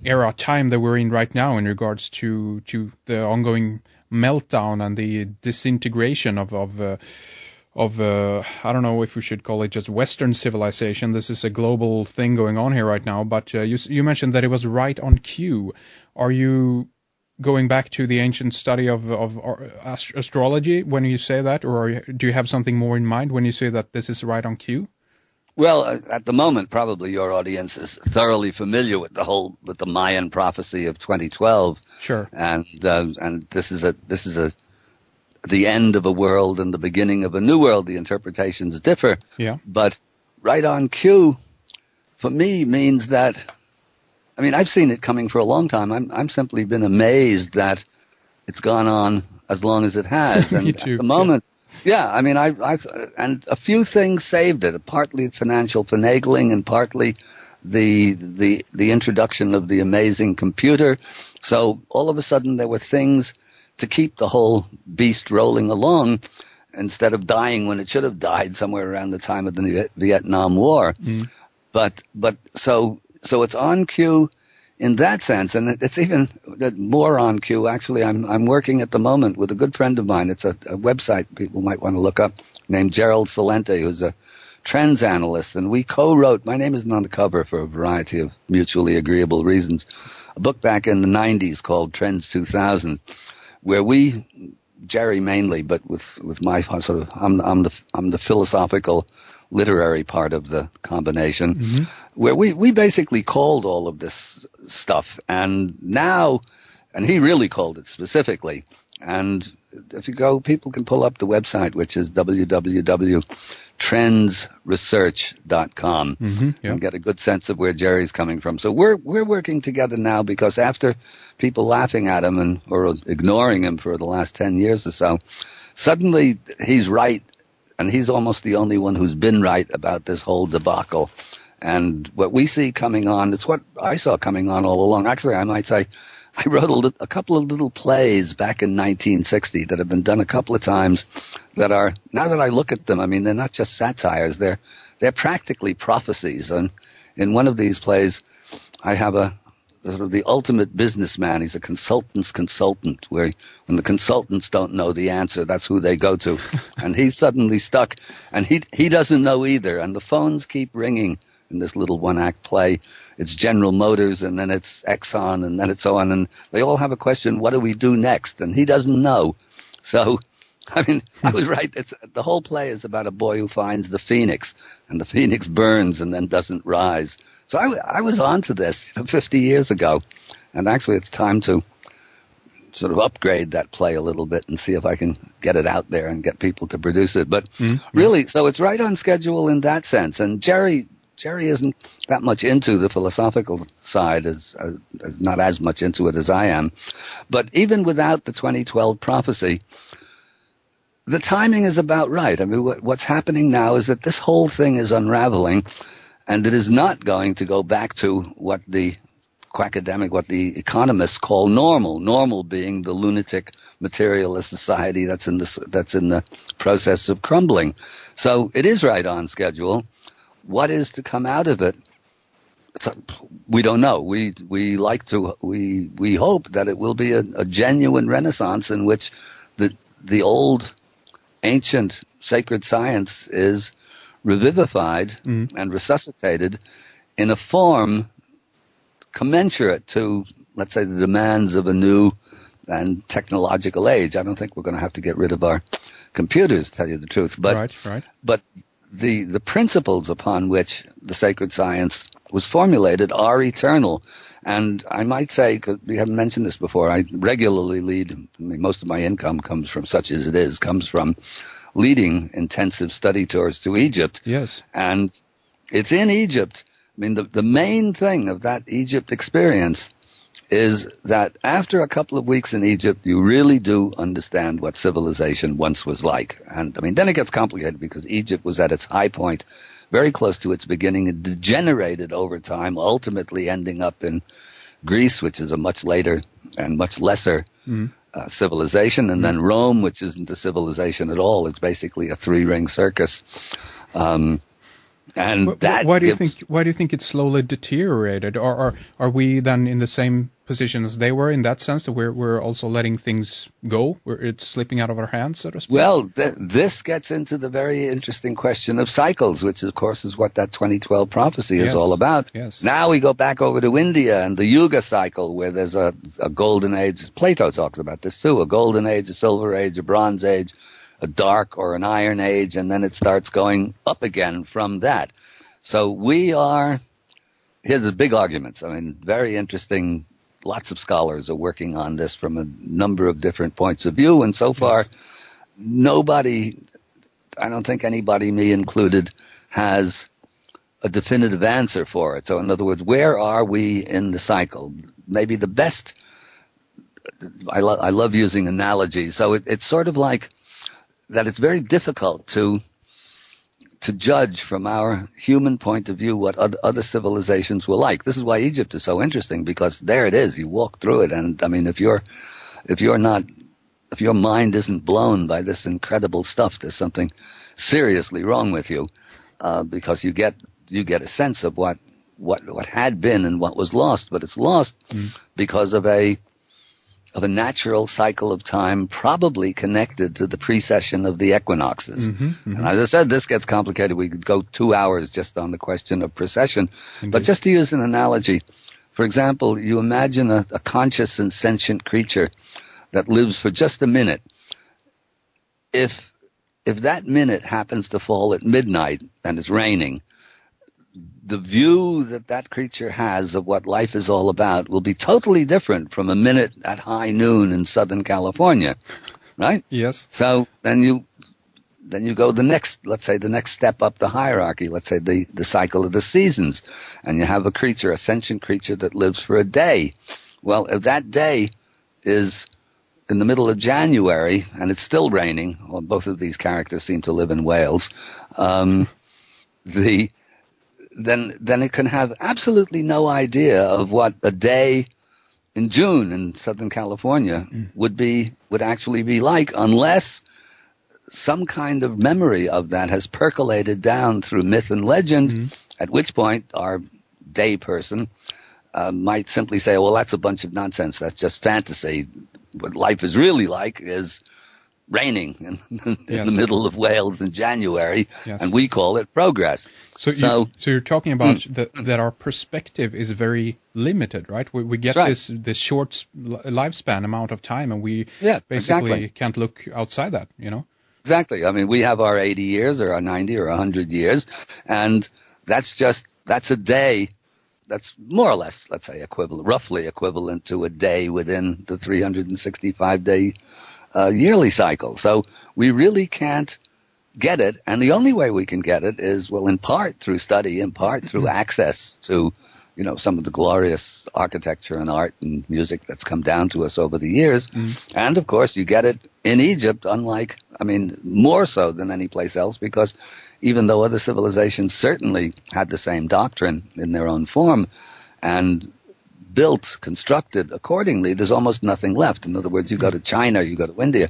era time that we're in right now in regards to the ongoing meltdown and the disintegration of I don't know if we should call it just Western civilization. This is a global thing going on here right now. But you mentioned that it was right on cue. Are you going back to the ancient study of astrology when you say that, or do you have something more in mind when you say that this is right on cue? Well, at the moment, probably your audience is thoroughly familiar with the Mayan prophecy of 2012. Sure. And this is the end of a world and the beginning of a new world. The interpretations differ. Yeah. But right on cue, for me, means that, I mean, I've seen it coming for a long time. I'm simply been amazed that it's gone on as long as it has. And at the moment, yeah, I mean, and a few things saved it. Partly financial finagling, and partly the introduction of the amazing computer. So all of a sudden there were things to keep the whole beast rolling along instead of dying when it should have died somewhere around the time of the Vietnam War. Mm. But so it's on cue in that sense, and it's even more on cue. Actually, I'm working at the moment with a good friend of mine. It's a website people might want to look up, named Gerald Salente, who's a trends analyst, and we co-wrote, my name isn't on the cover for a variety of mutually agreeable reasons, a book back in the 90s called Trends 2000, where Jerry mainly, but with my sort of, I'm the philosophical, literary part of the combination, mm-hmm. where we basically called all of this stuff, and he really called it specifically. And if you go, people can pull up the website, which is www.trendsresearch.com, mm-hmm, yeah. and get a good sense of where Jerry's coming from. So we're working together now, because after people laughing at him or ignoring him for the last 10 years or so, suddenly he's right, and he's almost the only one who's been right about this whole debacle. And what we see coming on, it's what I saw coming on all along. Actually, I might say, I wrote a couple of little plays back in 1960 that have been done a couple of times that are, now that I look at them, I mean, they're not just satires, they're practically prophecies. And in one of these plays, I have a sort of the ultimate businessman. He's a consultant's consultant, where when the consultants don't know the answer, that's who they go to. And he's suddenly stuck, and he doesn't know either. And the phones keep ringing in this little one-act play. It's General Motors, and then it's Exxon, and then it's so on. And they all have a question, what do we do next? And he doesn't know. So, I mean, I was right. The whole play is about a boy who finds the phoenix, and the phoenix burns and then doesn't rise. So I was onto this 50 years ago. And actually, it's time to sort of upgrade that play a little bit and see if I can get it out there and get people to produce it. But really, so it's right on schedule in that sense. And Jerry isn't that much into the philosophical side, as not as much into it as I am. But even without the 2012 prophecy, the timing is about right. I mean, what's happening now is that this whole thing is unraveling, and it is not going to go back to what the economists call normal. Normal being the lunatic materialist society that's in the process of crumbling. So it is right on schedule. What is to come out of it? We don't know. We hope that it will be a genuine renaissance in which the old ancient sacred science is revivified and resuscitated in a form commensurate to, let's say, the demands of a new and technological age. I don't think we're going to have to get rid of our computers, to tell you the truth. But right. But the principles upon which the sacred science was formulated are eternal. And I might say, because we haven't mentioned this before, I regularly most of my income comes from, such as it is, comes from leading intensive study tours to Egypt. Yes. And it's in Egypt. I mean, the main thing of that Egypt experience is that after a couple of weeks in Egypt, you really do understand what civilization once was like. And I mean, then it gets complicated because Egypt was at its high point, very close to its beginning. It degenerated over time, ultimately ending up in Greece, which is a much later and much lesser civilization. And then Rome, which isn't a civilization at all. It's basically a three-ring circus. And why do you think it's slowly deteriorated? Or are we then in the same position as they were in that sense, that we're also letting things go, where it's slipping out of our hands, so to speak? Well, this gets into the very interesting question of cycles, which of course is what that 2012 prophecy is all about. Yes. Now we go back over to India and the Yuga cycle, where there's a golden age. Plato talks about this too: a golden age, a silver age, a bronze age, a dark or an iron age, and then it starts going up again from that. So here's the big arguments. I mean, very interesting. Lots of scholars are working on this from a number of different points of view, and so far, nobody, I don't think anybody, me included, has a definitive answer for it. So in other words, where are we in the cycle? Maybe the best, I love using analogies, so it's sort of like that it's very difficult to judge from our human point of view what other civilizations were like. This is why Egypt is so interesting, because there it is. You walk through it, and I mean, if your mind isn't blown by this incredible stuff, there's something seriously wrong with you, because you get a sense of what had been and what was lost, but it's lost because of a natural cycle of time, probably connected to the precession of the equinoxes. And as I said, this gets complicated. We could go 2 hours just on the question of precession. But just to use an analogy, for example, you imagine a conscious and sentient creature that lives for just a minute. If that minute happens to fall at midnight and it's raining, the view that creature has of what life is all about will be totally different from a minute at high noon in Southern California, right? Yes. So then you go the next step up the hierarchy, let's say the cycle of the seasons, and you have a sentient creature that lives for a day. Well, if that day is in the middle of January and it's still raining, well, both of these characters seem to live in Wales, then it can have absolutely no idea of what a day in June in Southern California would actually be like, unless some kind of memory of that has percolated down through myth and legend, at which point our day person might simply say, well, that's a bunch of nonsense. That's just fantasy. What life is really like is raining in the middle of Wales in January, and we call it progress. So you're talking about that our perspective is very limited, right? We get this short lifespan amount of time, and we basically can't look outside that, you know? Exactly. I mean, we have our 80 years or our 90 or 100 years, and that's a day. That's more or less, let's say, roughly equivalent to a day within the 365-day yearly cycle. So we really can't get it, and the only way we can get it is, well, in part through study, in part through access to, some of the glorious architecture and art and music that's come down to us over the years. And of course, you get it in Egypt, more so than any place else, because even though other civilizations certainly had the same doctrine in their own form and constructed accordingly, there's almost nothing left. In other words, you go to China, you go to India,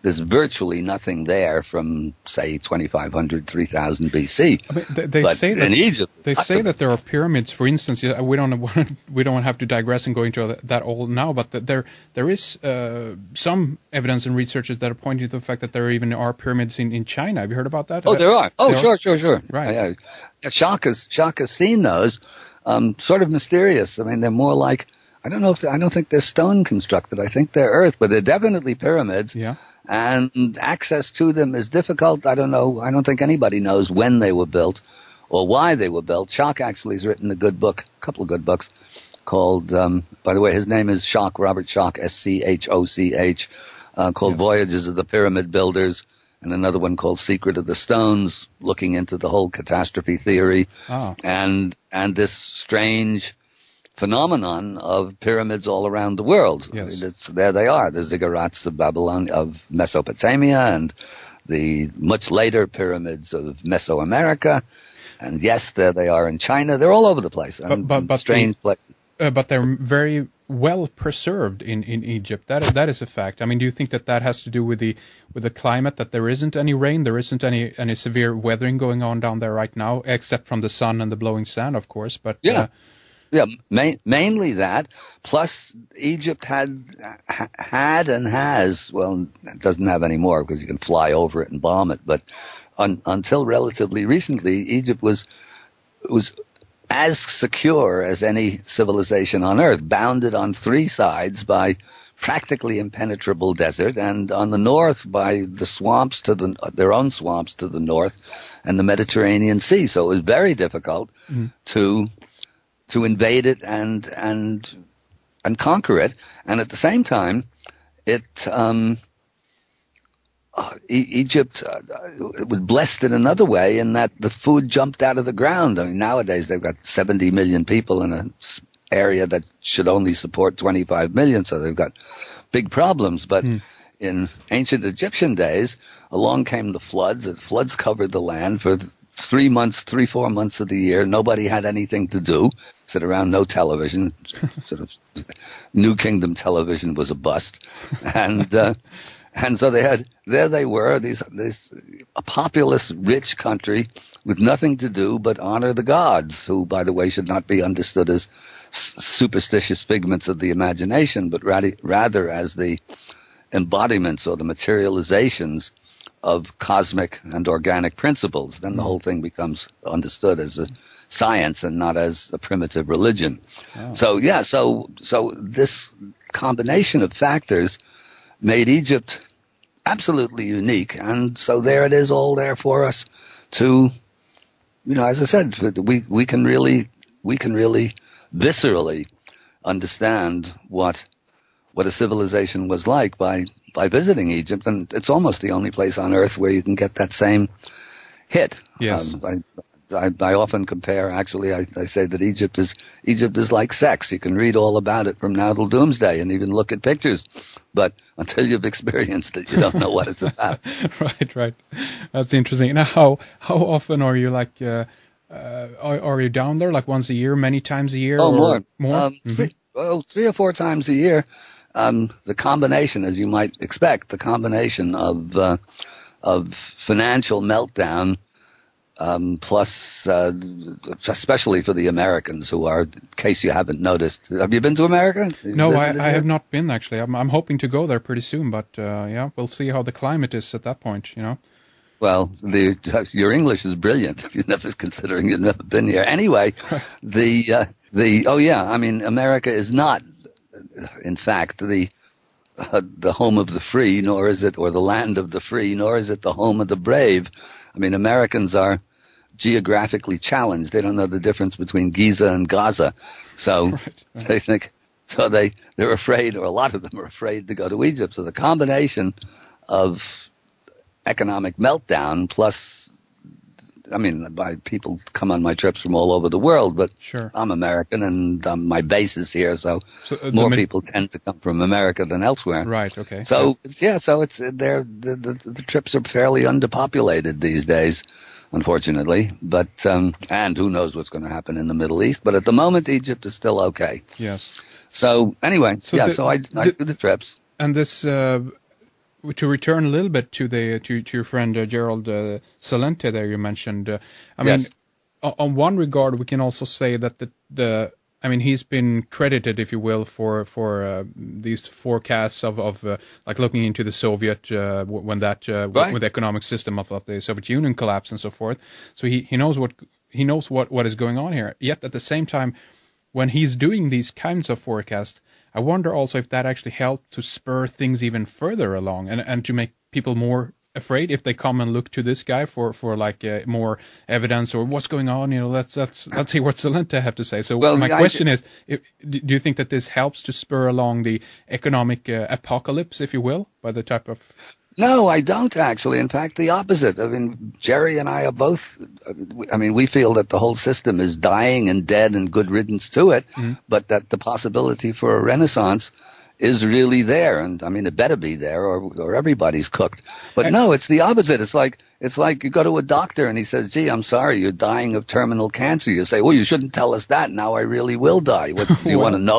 there's virtually nothing there from, say, 2500, 3000 BC. I mean, they say that in Egypt, they say that there are pyramids. For instance, we don't have to digress and go into that all now, but there is some evidence and researches that are pointing to the fact that there even are pyramids in China. Have you heard about that? Oh, there are. Oh, sure. Right. Shaka's seen those. Sort of mysterious. I mean, they're more like, I don't think they're stone constructed. I think they're earth, but they're definitely pyramids. Yeah. And access to them is difficult. I don't know. I don't think anybody knows when they were built or why they were built. Schoch actually has written a couple of good books called, by the way, his name is Schoch, Robert Schoch, Schoch, called Voyages of the Pyramid Builders, and another one called Secret of the Stones, looking into the whole catastrophe theory and this strange phenomenon of pyramids all around the world. Yes. There they are, the ziggurats of Babylon, of Mesopotamia, and the much later pyramids of Mesoamerica. And yes, there they are in China. They're all over the place. But strange places. But they're very well preserved in Egypt. That is a fact. I mean, do you think that has to do with the climate, that there isn't any rain, there isn't any severe weathering going on down there right now, except from the sun and the blowing sand, of course? But mainly that. Plus, Egypt had and has, well, it doesn't have any more because you can fly over it and bomb it. But until relatively recently, Egypt was as secure as any civilization on Earth, bounded on three sides by practically impenetrable desert, and on the north by the swamps their own swamps to the north, and the Mediterranean Sea. So it was very difficult to invade it and conquer it. And at the same time, Egypt was blessed in another way, in that the food jumped out of the ground. I mean, nowadays they've got 70 million people in an area that should only support 25 million, so they've got big problems. But in ancient Egyptian days, along came the floods. The floods covered the land for 4 months of the year. Nobody had anything to do. Sit around, no television. Sort of New Kingdom television was a bust. And so they were, a populous, rich country with nothing to do but honor the gods, who, by the way, should not be understood as superstitious figments of the imagination, but rather as the embodiments or the materializations of cosmic and organic principles. Then the whole thing becomes understood as a science and not as a primitive religion. Oh. So this combination of factors made Egypt absolutely unique, and so there it is, all there for us to, as I said, we can really viscerally understand what a civilization was like by visiting Egypt, and it's almost the only place on earth where you can get that same hit. Yes. I often compare, actually, I say that Egypt is like sex. You can read all about it from now till doomsday and even look at pictures, but until you've experienced it, you don't know what it's about. Right. That's interesting. Now, how often are you are you down there, like once a year, many times a year? Oh, or more. 3 or 4 times a year. The combination, as you might expect, the combination of financial meltdown, plus, especially for the Americans, who are, in case you haven't noticed, have you been to America? No, I have not been, actually. I'm hoping to go there pretty soon, but we'll see how the climate is at that point, Well, your English is brilliant, considering you've never been here. Anyway, America is not, in fact, the home of the free, nor is it, or the land of the free, nor is it the home of the brave. I mean, Americans are geographically challenged. They don't know the difference between Giza and Gaza. So they think, they're afraid, or a lot of them are afraid to go to Egypt. So the combination of economic meltdown plus, people come on my trips from all over the world, but sure. I'm American and my base is here, so more people tend to come from America than elsewhere. Right. Okay. So the trips are fairly underpopulated these days, unfortunately. But and who knows what's going to happen in the Middle East? But at the moment, Egypt is still okay. Yes. So anyway, I do the trips. And this. To return a little bit to your friend Gerald Celente there you mentioned, yes. On one regard we can also say that he's been credited, if you will, for these forecasts of like looking into the Soviet when that right. When the economic system of the Soviet Union collapsed and so forth. So he knows what is going on here. Yet at the same time, when he's doing these kinds of forecasts, I wonder also if that actually helped to spur things even further along and to make people more afraid if they come and look to this guy for more evidence or what's going on. Let's see what Celente have to say. So my question is, do you think that this helps to spur along the economic apocalypse, if you will, by the type of... No, I don't actually. In fact, the opposite. Jerry and I are both, we feel that the whole system is dying and dead and good riddance to it, but that the possibility for a renaissance is really there. And it better be there or everybody's cooked. But no, it's the opposite. It's like you go to a doctor and he says, gee, I'm sorry, you're dying of terminal cancer. You say, well, you shouldn't tell us that. Now I really will die. What, do you want to know?